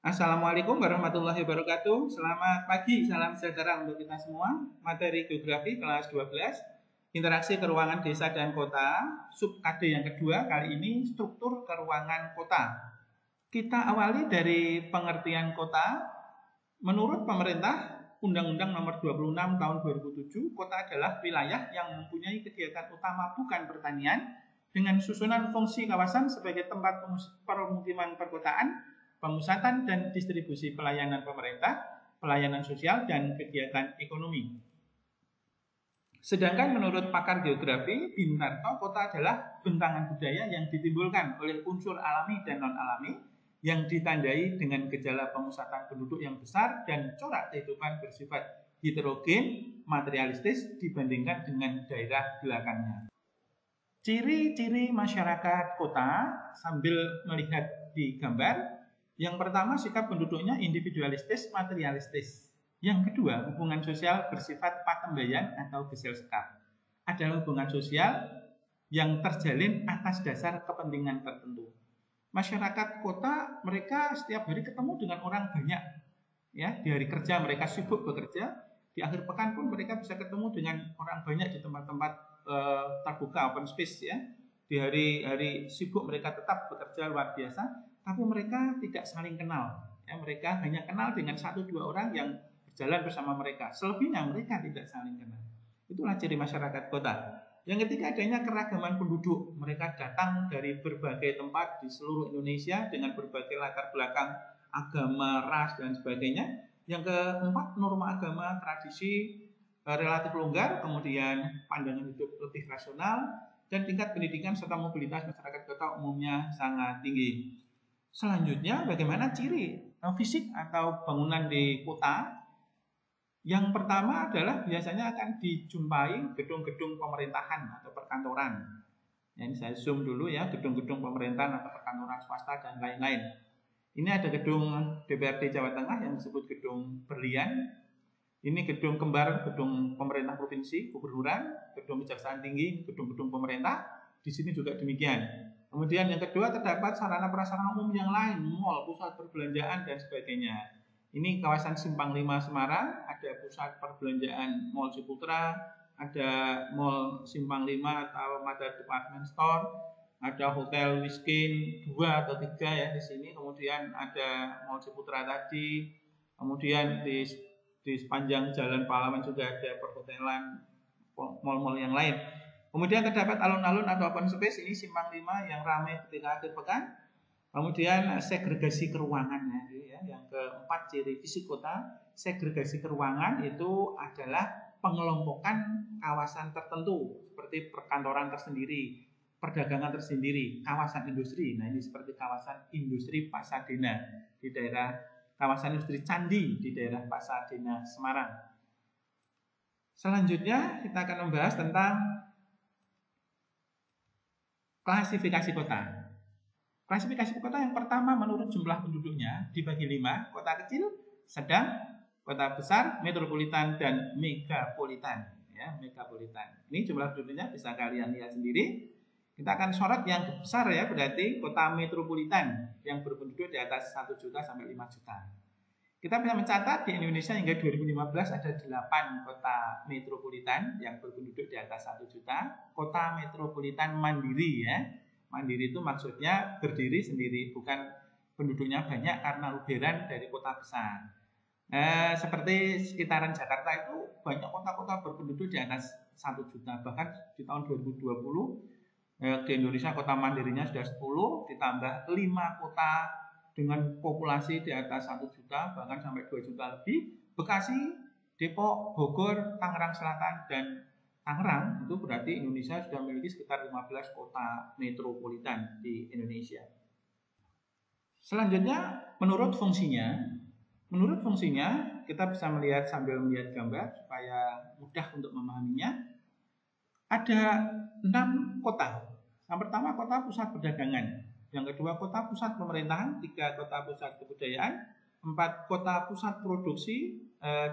Assalamualaikum warahmatullahi wabarakatuh. Selamat pagi, salam sejahtera untuk kita semua. Materi geografi kelas 12, interaksi keruangan desa dan kota, sub KD yang kedua, kali ini struktur keruangan kota. Kita awali dari pengertian kota. Menurut pemerintah, Undang-Undang Nomor 26 Tahun 2007, kota adalah wilayah yang mempunyai kegiatan utama bukan pertanian, dengan susunan fungsi kawasan sebagai tempat permukiman perkotaan, pemusatan dan distribusi pelayanan pemerintah, pelayanan sosial, dan kegiatan ekonomi. Sedangkan menurut pakar geografi, Bintarto, kota adalah bentangan budaya yang ditimbulkan oleh unsur alami dan non-alami yang ditandai dengan gejala pemusatan penduduk yang besar dan corak kehidupan bersifat heterogen, materialistis dibandingkan dengan daerah belakangnya. Ciri-ciri masyarakat kota sambil melihat di gambar, yang pertama sikap penduduknya individualistis, materialistis. Yang kedua, hubungan sosial bersifat patembayan atau gesel sekap. Adalah hubungan sosial yang terjalin atas dasar kepentingan tertentu. Masyarakat kota mereka setiap hari ketemu dengan orang banyak. Ya, di hari kerja mereka sibuk bekerja, di akhir pekan pun mereka bisa ketemu dengan orang banyak di tempat-tempat terbuka, open space ya. Di hari-hari sibuk mereka tetap bekerja luar biasa, tapi mereka tidak saling kenal. Ya, mereka hanya kenal dengan 1-2 orang yang berjalan bersama mereka. Selebihnya mereka tidak saling kenal. Itulah ciri masyarakat kota. Yang ketiga, adanya keragaman penduduk. Mereka datang dari berbagai tempat di seluruh Indonesia dengan berbagai latar belakang agama, ras, dan sebagainya. Yang keempat, norma agama, tradisi relatif longgar, kemudian pandangan hidup lebih rasional, dan tingkat pendidikan serta mobilitas masyarakat kota umumnya sangat tinggi. Selanjutnya, bagaimana ciri fisik atau bangunan di kota? Yang pertama adalah biasanya akan dijumpai gedung-gedung pemerintahan atau perkantoran. Ini saya zoom dulu ya, gedung-gedung pemerintahan atau perkantoran swasta dan lain-lain. Ini ada gedung DPRD Jawa Tengah yang disebut gedung Berlian. Ini gedung kembar, gedung pemerintah provinsi, gubernuran, gedung kejaksaan tinggi, gedung-gedung pemerintah. Di sini juga demikian. Kemudian yang kedua, terdapat sarana prasarana umum yang lain, mal, pusat perbelanjaan, dan sebagainya. Ini kawasan Simpang 5 Semarang, ada pusat perbelanjaan Mall Ciputra, ada Mall Simpang 5 atau Mother Department Store, ada Hotel Wiskin 2 atau 3 ya di sini. Kemudian ada Mall Ciputra tadi. Kemudian di sepanjang Jalan Pahlawan juga ada perhotelan, mal-mal yang lain. Kemudian terdapat alun-alun atau open space, ini Simpang 5 yang ramai ketika akhir pekan. Kemudian segregasi keruangan ya. Yang keempat ciri fisik kota, segregasi keruangan itu adalah pengelompokan kawasan tertentu seperti perkantoran tersendiri, perdagangan tersendiri, kawasan industri. Nah, ini seperti kawasan industri Pasadena di daerah kawasan industri Candi di daerah Pasadena, Semarang. Selanjutnya kita akan membahas tentang klasifikasi kota. Klasifikasi kota yang pertama menurut jumlah penduduknya dibagi 5, kota kecil, sedang, kota besar, metropolitan, dan megapolitan. Ya, megapolitan. Ini jumlah penduduknya bisa kalian lihat sendiri. Kita akan sorot yang besar ya, berarti kota metropolitan yang berpenduduk di atas 1 juta sampai 5 juta. Kita bisa mencatat di Indonesia hingga 2015 ada 8 kota metropolitan yang berpenduduk di atas 1 juta. Kota metropolitan mandiri ya. Mandiri itu maksudnya berdiri sendiri, bukan penduduknya banyak karena luberan dari kota besar. Seperti sekitaran Jakarta itu banyak kota-kota berpenduduk di atas 1 juta. Bahkan di tahun 2020 di Indonesia kota mandirinya sudah 10, ditambah 5 kota dengan populasi di atas 1 juta, bahkan sampai 2 juta lebih. Bekasi, Depok, Bogor, Tangerang Selatan, dan Tangerang, itu berarti Indonesia sudah memiliki sekitar 15 kota metropolitan di Indonesia. Selanjutnya, menurut fungsinya kita bisa melihat sambil melihat gambar supaya mudah untuk memahaminya. Ada 6 kota. Yang pertama kota pusat perdagangan, yang kedua kota pusat pemerintahan, 3 kota pusat kebudayaan, 4 kota pusat produksi,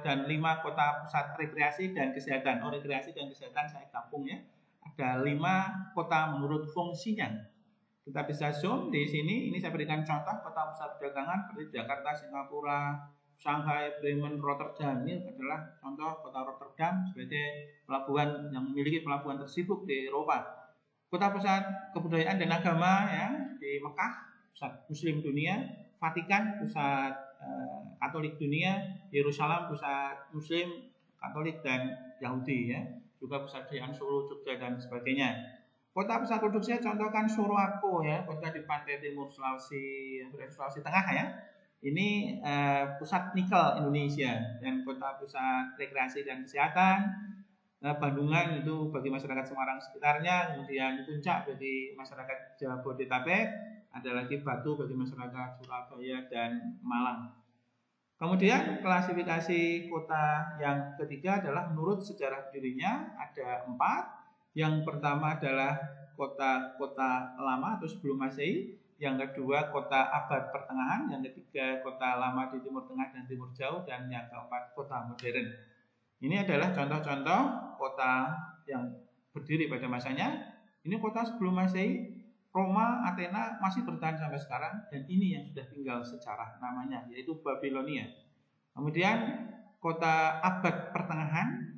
dan 5 kota pusat rekreasi dan kesehatan. Rekreasi dan kesehatan saya gabung ya. Ada 5 kota menurut fungsinya. Kita bisa zoom di sini. Ini saya berikan contoh kota pusat perdagangan seperti Jakarta, Singapura, Shanghai, Bremen, Rotterdam. Ini adalah contoh kota Rotterdam sebagai pelabuhan yang memiliki pelabuhan tersibuk di Eropa. Kota pusat kebudayaan dan agama ya di Mekah, pusat Muslim dunia, Vatikan, pusat Katolik dunia, Yerusalem, pusat Muslim, Katolik dan Yahudi ya, juga pusat kebudayaan Solo, Jogja dan sebagainya. Kota pusat produksi contohkan Surakarta ya, kota di pantai timur Sulawesi Tengah ya. Ini pusat nikel Indonesia, dan kota pusat rekreasi dan kesehatan Bandungan itu bagi masyarakat Semarang sekitarnya, kemudian Puncak bagi masyarakat Jabodetabek, ada lagi Batu bagi masyarakat Surabaya dan Malang. Kemudian klasifikasi kota yang ketiga adalah menurut sejarah dirinya ada 4. Yang pertama adalah kota-kota lama atau sebelum Masehi, yang kedua kota abad pertengahan, yang ketiga kota lama di Timur Tengah dan Timur Jauh, dan yang keempat kota modern. Ini adalah contoh-contoh kota yang berdiri pada masanya. Ini kota sebelum Masehi, Roma, Athena masih bertahan sampai sekarang, dan ini yang sudah tinggal sejarah namanya, yaitu Babilonia. Kemudian kota abad pertengahan,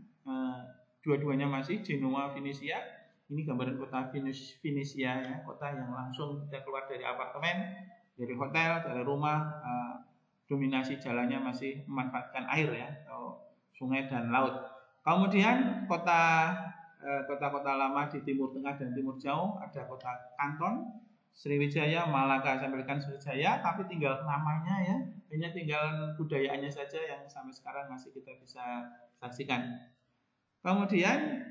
dua-duanya masih Genoa, Venesia. Ini gambaran kota Venesia ya, kota yang langsung kita keluar dari apartemen, dari hotel, dari rumah, dominasi jalannya masih memanfaatkan air ya, atau sungai dan laut. Kemudian kota-kota lama di Timur Tengah dan Timur Jauh, ada kota Kanton, Sriwijaya, Malaka, saya berikan Sriwijaya, tapi tinggal namanya ya, hanya tinggal budayaannya saja yang sampai sekarang masih kita bisa saksikan. Kemudian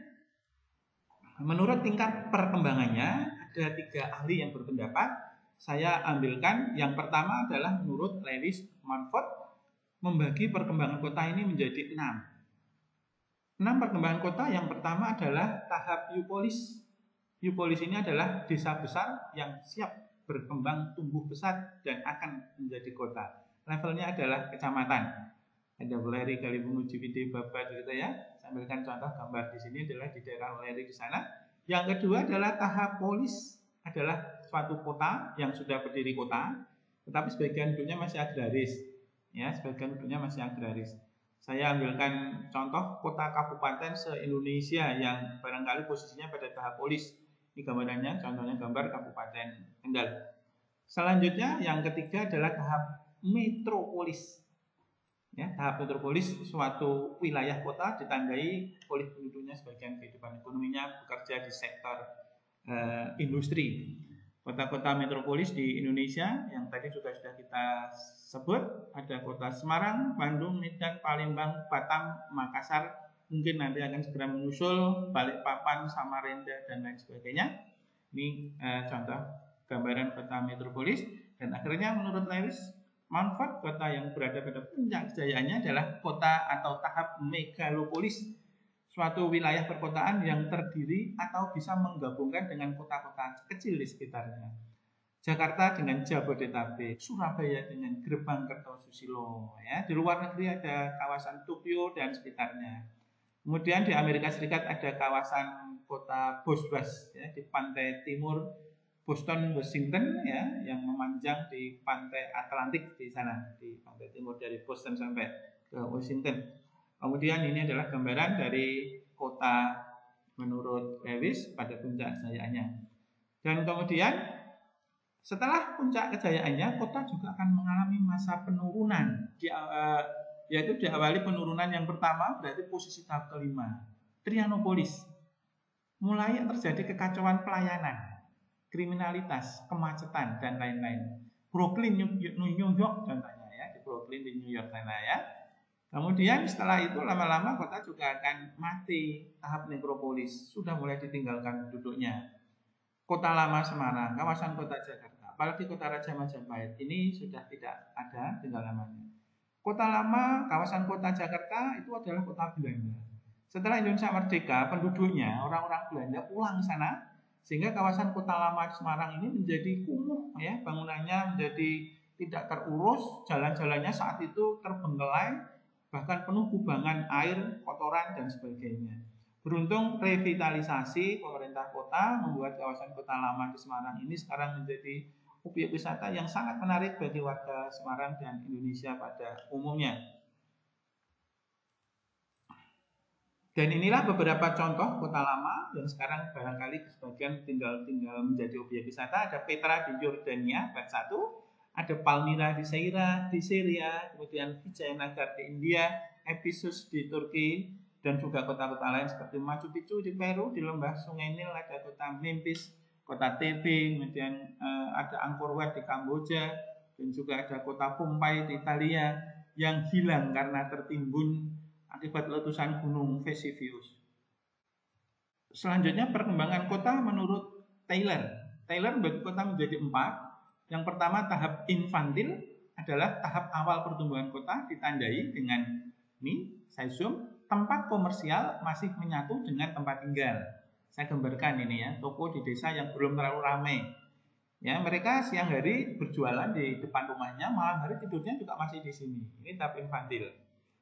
menurut tingkat perkembangannya ada 3 ahli yang berpendapat. Saya ambilkan yang pertama adalah menurut Lewis Mumford, membagi perkembangan kota ini menjadi 6 perkembangan kota. Yang pertama adalah tahap eupolis. Eupolis ini adalah desa besar yang siap berkembang tumbuh pesat dan akan menjadi kota. Levelnya adalah kecamatan. Ada Weleri, Kalibungu, Ciwidey, Babat gitu ya. Saya ambilkan contoh gambar di sini adalah di daerah Weleri di sana. Yang kedua adalah tahap polis, adalah suatu kota yang sudah berdiri kota, tetapi sebagian penduduknya masih agraris. Ya, sebagian penduduknya masih agraris. Saya ambilkan contoh kota kabupaten se-Indonesia yang barangkali posisinya pada tahap polis. Ini gambarannya, contohnya gambar Kabupaten Kendal. Selanjutnya yang ketiga adalah tahap metropolis. Ya, tahap metropolis suatu wilayah kota ditandai oleh penduduknya sebagian kehidupan ekonominya bekerja di sektor industri. Kota-kota metropolis di Indonesia yang tadi sudah kita sebut, ada kota Semarang, Bandung, Medan, Palembang, Batam, Makassar, mungkin nanti akan segera menyusul Balikpapan, Samarinda dan lain sebagainya. Ini contoh gambaran kota metropolis. Dan akhirnya menurut Lewis Mumford, kota yang berada pada puncak kejayaannya adalah kota atau tahap megalopolis, suatu wilayah perkotaan yang terdiri atau bisa menggabungkan dengan kota-kota kecil di sekitarnya. Jakarta dengan Jabodetabek, Surabaya dengan Gerbang Kertosusilo. Ya, di luar negeri ada kawasan Tokyo dan sekitarnya. Kemudian di Amerika Serikat ada kawasan kota Boston ya, di pantai timur Boston, Washington ya, yang memanjang di pantai Atlantik di sana, di pantai timur dari Boston sampai ke Washington. Kemudian ini adalah gambaran dari kota menurut Lewis pada puncak kejayaannya. Dan kemudian setelah puncak kejayaannya, kota juga akan mengalami masa penurunan, yaitu diawali penurunan yang pertama berarti posisi tahap kelima, Trianopolis. Mulai terjadi kekacauan pelayanan, kriminalitas, kemacetan dan lain-lain. Brooklyn, New York contohnya ya, di Brooklyn di New York sana ya. Kemudian setelah itu lama-lama kota juga akan mati, tahap nekropolis, sudah mulai ditinggalkan penduduknya. Kota lama Semarang, kawasan kota Jakarta, apalagi kota Raja Majapahit ini sudah tidak ada tinggal namanya. Kota lama, kawasan kota Jakarta itu adalah kota Belanda. Setelah Indonesia merdeka, penduduknya orang-orang Belanda pulang ke sana, sehingga kawasan kota lama Semarang ini menjadi kumuh ya, bangunannya menjadi tidak terurus, jalan-jalannya saat itu terbengkelai, bahkan penuh kubangan air, kotoran dan sebagainya. Beruntung revitalisasi pemerintah kota membuat kawasan kota lama di Semarang ini sekarang menjadi objek wisata yang sangat menarik bagi warga Semarang dan Indonesia pada umumnya. Dan inilah beberapa contoh kota lama yang sekarang barangkali sebagian tinggal menjadi objek wisata. Ada Petra di Yordania, bab 1. Ada Palmyra di Syria, kemudian Vijayanagar di India, Ephesus di Turki, dan juga kota-kota lain seperti Machu Picchu di Peru, di lembah Sungai Nil ada kota Memphis, kota Tebing, kemudian ada Angkor Wat di Kamboja, dan juga ada kota Pompeii di Italia yang hilang karena tertimbun akibat letusan gunung Vesuvius. Selanjutnya perkembangan kota menurut Taylor. Taylor membagi kota menjadi 4. Yang pertama tahap infantil adalah tahap awal pertumbuhan kota ditandai dengan ini, saya zoom, tempat komersial masih menyatu dengan tempat tinggal. Saya gambarkan ini ya, toko di desa yang belum terlalu ramai. Ya, mereka siang hari berjualan di depan rumahnya, malam hari tidurnya juga masih di sini. Ini tahap infantil.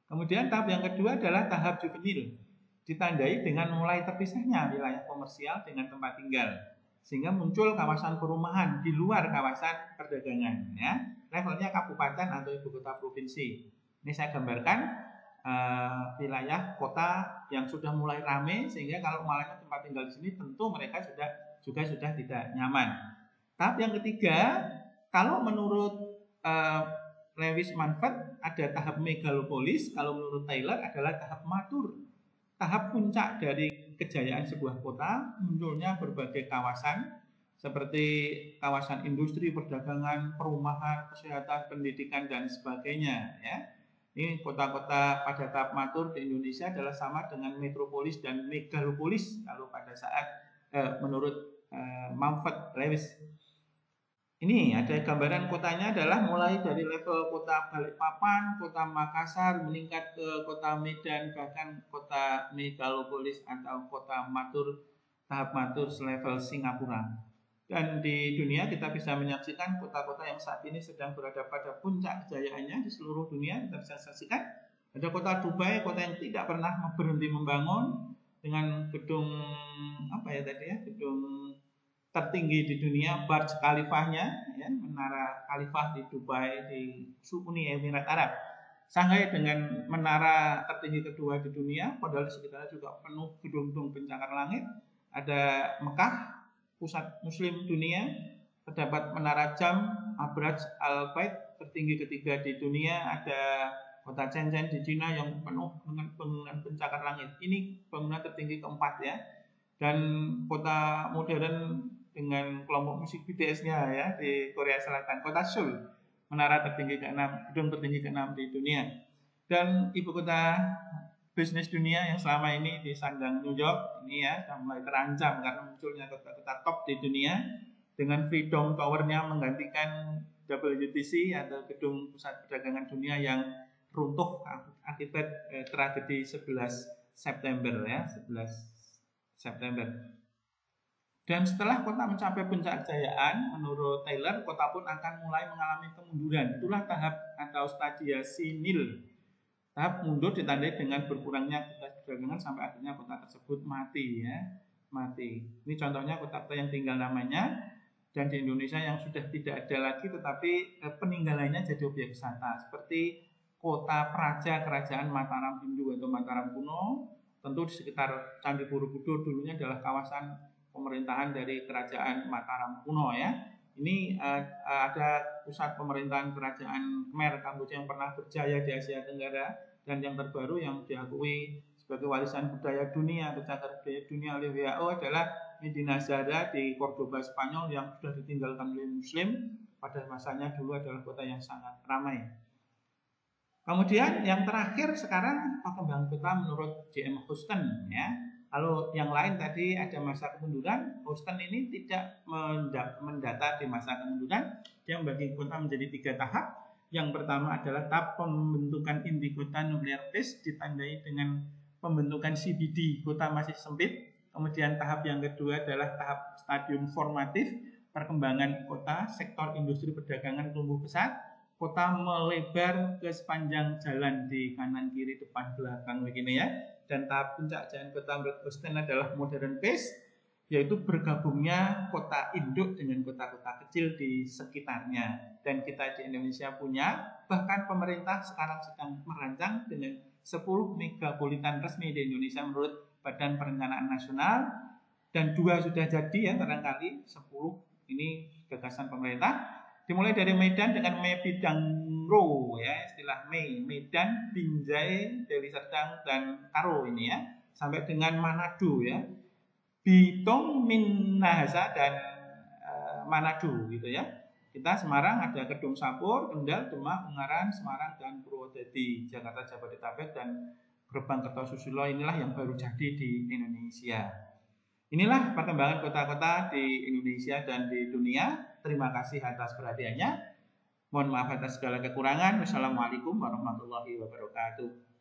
Kemudian tahap yang kedua adalah tahap juvenil, ditandai dengan mulai terpisahnya wilayah komersial dengan tempat tinggal, sehingga muncul kawasan perumahan di luar kawasan perdagangan. Ya, levelnya kabupaten atau ibu kota provinsi. Ini saya gambarkan wilayah kota yang sudah mulai ramai, sehingga kalau malahnya tempat tinggal di sini, tentu mereka sudah tidak nyaman. Tahap yang ketiga, kalau menurut Lewis Manfred ada tahap megalopolis, kalau menurut Taylor adalah tahap matur. Tahap puncak dari kejayaan sebuah kota, munculnya berbagai kawasan seperti kawasan industri, perdagangan, perumahan, kesehatan, pendidikan, dan sebagainya. Ya. Ini kota-kota pada tahap matur di Indonesia adalah sama dengan metropolis dan megalopolis kalau pada saat menurut Manfred Lewis. Ini ada gambaran kotanya adalah mulai dari level kota Balikpapan, kota Makassar, meningkat ke kota Medan, bahkan kota megalopolis atau kota matur, tahap matur selevel Singapura. Dan di dunia kita bisa menyaksikan kota-kota yang saat ini sedang berada pada puncak kejayaannya di seluruh dunia. Kita bisa saksikan ada kota Dubai, kota yang tidak pernah berhenti membangun dengan gedung gedung tertinggi di dunia, Burj Khalifah-nya, ya, menara Khalifah di Dubai di Uni Emirat Arab. Shanghai dengan menara tertinggi kedua di dunia, padahal di sekitarnya juga penuh gedung-gedung pencakar langit. Ada Mekah, pusat Muslim dunia, terdapat menara Jam, Abraj Al-Bait tertinggi ketiga di dunia. Ada kota Shenzhen di Cina yang penuh dengan bangunan pencakar langit. Ini bangunan tertinggi keempat ya. Dan kota modern dengan kelompok musik BTS-nya ya di Korea Selatan, kota Seoul, menara tertinggi ke-6, gedung tertinggi ke-6 di dunia. Dan ibu kota bisnis dunia yang selama ini disandang New York ini ya sudah mulai terancam karena munculnya kota-kota top di dunia dengan Freedom Tower-nya menggantikan WTC atau gedung pusat perdagangan dunia yang runtuh akibat tragedi 11 September ya, 11 September. Dan setelah kota mencapai puncak kejayaan, menurut Taylor, kota pun akan mulai mengalami kemunduran. Itulah tahap atau stadia senil. Tahap mundur ditandai dengan berkurangnya aktivitas perdagangan sampai akhirnya kota tersebut mati ya, mati. Ini contohnya kota-kota yang tinggal namanya, dan di Indonesia yang sudah tidak ada lagi, tetapi peninggalannya jadi objek wisata. Seperti kota Praja Kerajaan Mataram Hindu atau Mataram kuno, tentu di sekitar Candi Borobudur dulunya adalah kawasan pemerintahan dari Kerajaan Mataram kuno ya. Ini ada pusat pemerintahan Kerajaan Khmer Kamboja yang pernah berjaya di Asia Tenggara, dan yang terbaru yang diakui sebagai warisan budaya dunia atau cagar budaya dunia oleh WHO adalah Medina Zara di Cordoba, Spanyol yang sudah ditinggalkan oleh Muslim. Pada masanya dulu adalah kota yang sangat ramai. Kemudian yang terakhir sekarang perkembangan kota menurut J.M. Houston ya. Kalau yang lain tadi ada masa kemunduran, Houston ini tidak mendata di masa kemunduran. Dia membagi kota menjadi 3 tahap. Yang pertama adalah tahap pembentukan inti kota nuclear phase ditandai dengan pembentukan CBD, kota masih sempit. Kemudian tahap yang kedua adalah tahap stadium formatif, perkembangan kota, sektor industri perdagangan tumbuh pesat. Kota melebar ke sepanjang jalan di kanan kiri depan belakang begini ya. dan tahap puncak Giant Kota menurut Houston adalah modern pace, yaitu bergabungnya kota induk dengan kota-kota kecil di sekitarnya. Dan kita di Indonesia punya, bahkan pemerintah sekarang sedang merancang dengan 10 megapolitan resmi di Indonesia menurut Badan Perencanaan Nasional, dan 2 sudah jadi ya, barangkali 10 ini gagasan pemerintah. Dimulai dari Medan dengan Mebidangro ya, istilah Medan, Binjai, Deli Serdang, dan Karo ini ya, sampai dengan Manado ya, Bitung, Minahasa, dan Manado gitu ya. Kita Semarang ada Kedung Sapur, Kendal, Demak, Ungaran, Semarang, dan Purwodadi. Jakarta, Jabodetabek, dan Gerbang Kertosusulo inilah yang baru jadi di Indonesia. Inilah perkembangan kota-kota di Indonesia dan di dunia. Terima kasih atas perhatiannya. Mohon maaf atas segala kekurangan. Wassalamualaikum warahmatullahi wabarakatuh.